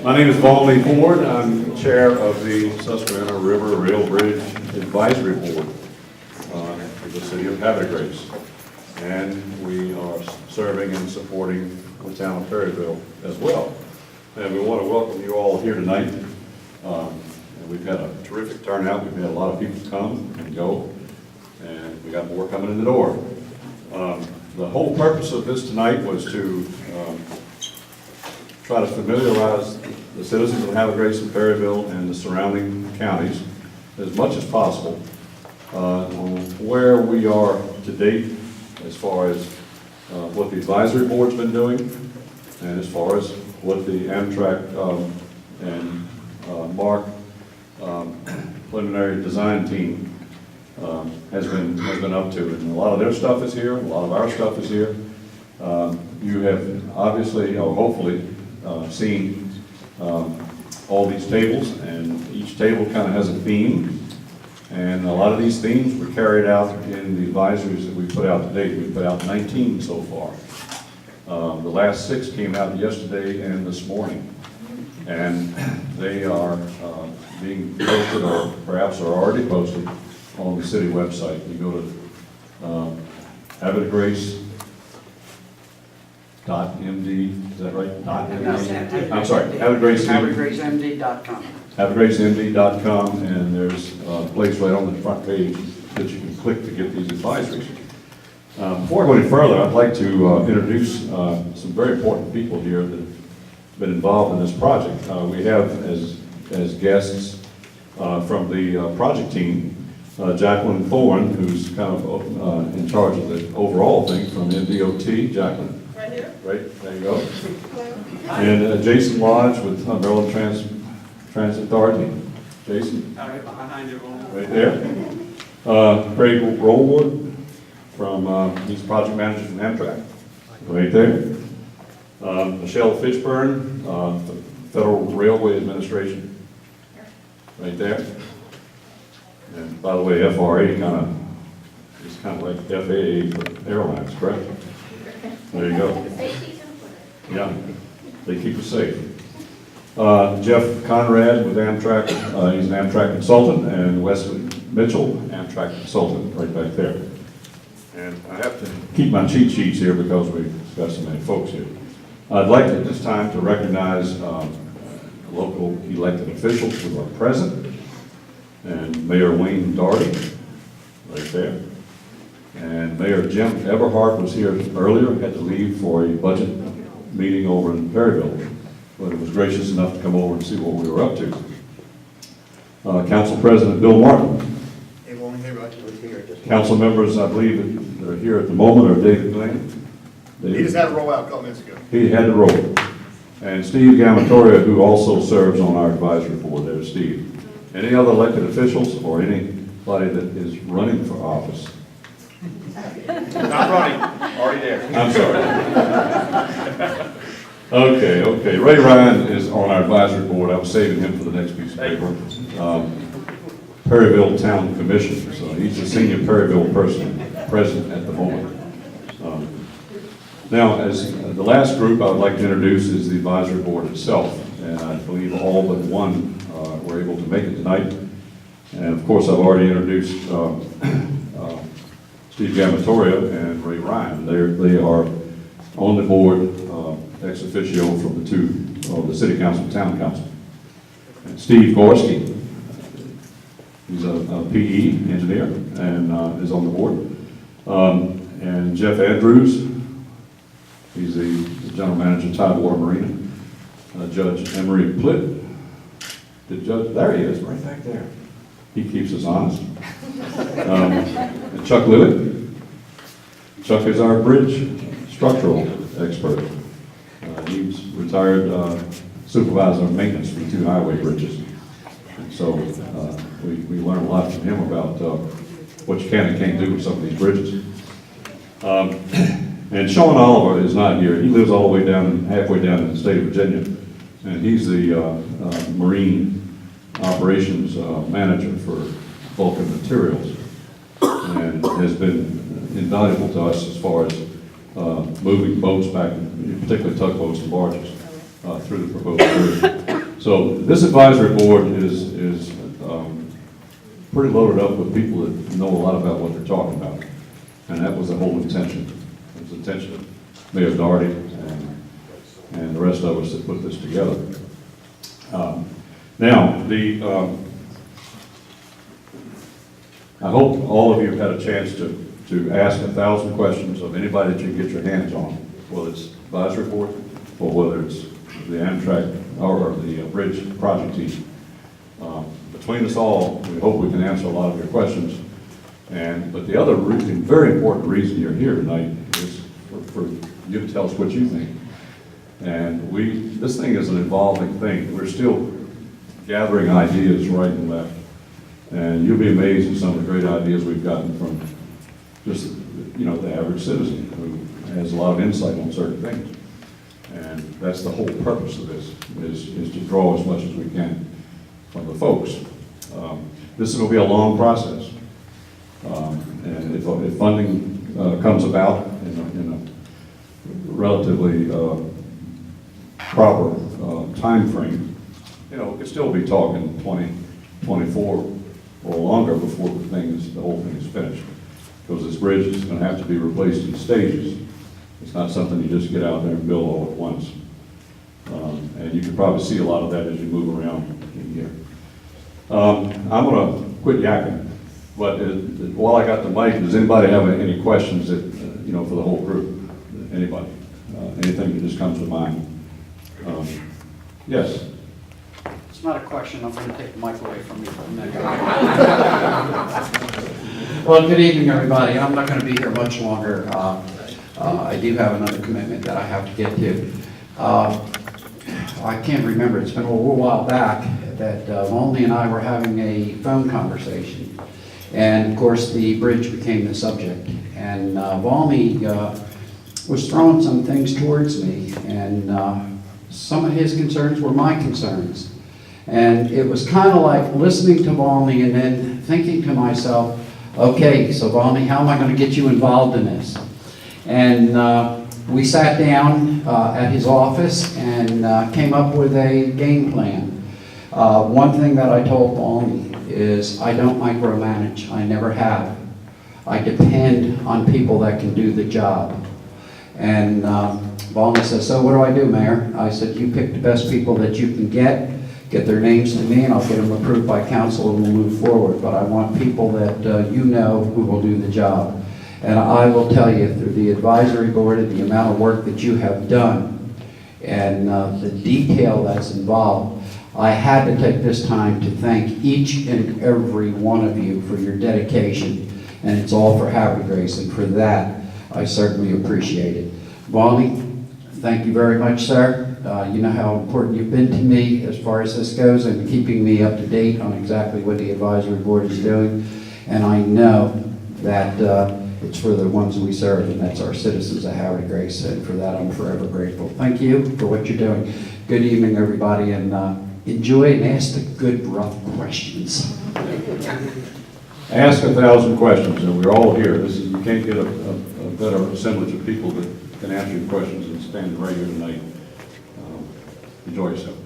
My name is Vaughn Lee Ford. I'm chair of the Susquehanna River Rail Bridge Advisory Board for the city of Havre de Grace. And we are serving and supporting the town of Perryville as well. And we want to welcome you all here tonight. And we've had a terrific turnout. We've had a lot of people come and go, and we got more coming in the door. The whole purpose of this tonight was to try to familiarize the citizens of Havre de Grace and Perryville and the surrounding counties as much as possible on where we are to date as far as what the advisory board's been doing and as far as what the Amtrak and Mark preliminary design team has been up to. And a lot of their stuff is here, a lot of our stuff is here. You have obviously, or hopefully, seen all these tables, and each table kind of has a theme. And a lot of these themes were carried out in the advisories that we put out to date. We put out 19 so far. The last 6 came out yesterday and this morning. And they are being posted, or perhaps are already posted, on the city website. You go to Havre de Grace .md, is that right? .md? I'm sorry, HavreDeGraceMD.com. HavreDeGraceMD.com, and there's a place right on the front page that you can click to get these advisories. Before I go any further, I'd like to introduce some very important people here that have been involved in this project. We have as guests from the project team, Jacqueline Thorne, who's kind of in charge of the overall thing from MDOT. Jacqueline? Right here. Right, there you go. And Jason Lodge with Maryland Transit Authority. Jason? Right behind you. Right there. Craig Rollwood from, he's project manager from Amtrak. Right there. Michelle Fitchburn, Federal Railway Administration. Right there. And by the way, FRA is kind of like FAA for airlines, correct? There you go. Yeah, they keep us safe. Jeff Conrad with Amtrak, he's an Amtrak consultant, and Wesley Mitchell, Amtrak consultant, right back there. And I have to keep my cheat sheets here because we've got so many folks here. I'd like at this time to recognize local elected officials who are present, and Mayor Wayne Doherty, right there. And Mayor Jim Eberhardt was here earlier, had to leave for a budget meeting over in Perryville, but was gracious enough to come over and see what we were up to. Council President Bill Martin. Hey, well, everybody was here. Council members, I believe, that are here at the moment are David Glenn. He just had to roll out a couple minutes ago. He had to roll. And Steve Gamatoria, who also serves on our advisory board. There's Steve. Any other elected officials or anybody that is running for office? Not running, already there. I'm sorry. Okay. Ray Ryan is on our advisory board. I was saving him for the next piece of paper. Perryville Town Commission. So he's the senior Perryville person present at the moment. Now, as the last group I would like to introduce is the advisory board itself. And I believe all but one were able to make it tonight. And of course, I've already introduced Steve Gamatoria and Ray Ryan. They are on the board ex officio from the City Council and Town Council. And Steve Gorski, he's a PE engineer and is on the board. And Jeff Andrews, he's the general manager of Tidewater Marina. Judge Emery Plitt, there he is, right back there. He keeps us honest. And Chuck Lillett. Chuck is our bridge structural expert. He's retired supervisor of maintenance for 2 highway bridges. And so we learn a lot from him about what you can and can't do with some of these bridges. And Sean Oliver is not here. He lives all the way halfway down in the state of Virginia. And he's the Marine Operations Manager for Vulcan Materials. And has been invaluable to us as far as moving boats back, particularly tugboats and barges, through the proposed bridge. So this advisory board is pretty loaded up with people that know a lot about what they're talking about. And that was the whole intention. It was the intention of Mayor Doherty and the rest of us that put this together. Now, I hope all of you have had a chance to ask 1,000 questions of anybody that you can get your hands on, whether it's advisory board or whether it's the Amtrak or the Bridge Project Team. Between us all, we hope we can answer a lot of your questions. But the other reason, very important reason you're here tonight is for you to tell us what you think. And this thing is an evolving thing. We're still gathering ideas right and left. And you'll be amazed at some of the great ideas we've gotten from just, the average citizen who has a lot of insight on certain things. And that's the whole purpose of this, is to draw as much as we can from the folks. This is going to be a long process. And if funding comes about in a relatively proper time frame, we could still be talking 2024 or longer before the whole thing is finished. Because this bridge is going to have to be replaced in stages. It's not something you just get out there and build all at once. And you can probably see a lot of that as you move around in here. I'm going to quit yakking, but while I got the mic, does anybody have any questions that, for the whole group? Anybody? Anything that just comes to mind? Yes? It's not a question, I'm going to take the mic away from you for a minute. Well, good evening, everybody. I'm not going to be here much longer. I do have another commitment that I have to get to. I can't remember, it's been a little while back that Volney and I were having a phone conversation. And of course, the bridge became the subject. And Volney was throwing some things towards me, and some of his concerns were my concerns. And it was kind of like listening to Volney and then thinking to myself, okay, so Volney, how am I going to get you involved in this? And we sat down at his office and came up with a game plan. One thing that I told Volney is I don't micromanage. I never have. I depend on people that can do the job. And Volney says, so what do I do, Mayor? I said, you pick the best people that you can get their names to me, and I'll get them approved by council and we'll move forward. But I want people that who will do the job. And I will tell you, through the advisory board and the amount of work that you have done and the detail that's involved, I had to take this time to thank each and every one of you for your dedication. And it's all for Havre de Grace, and for that, I certainly appreciate it. Volney, thank you very much, sir. You know how important you've been to me as far as this goes and keeping me up to date on exactly what the advisory board is doing. And I know that it's for the ones we serve, and that's our citizens of Havre de Grace, and for that I'm forever grateful. Thank you for what you're doing. Good evening, everybody, and enjoy and ask the good, rough questions. Ask 1,000 questions, and we're all here. You can't get a better assemblage of people that can answer your questions than standing right here tonight. Enjoy yourself.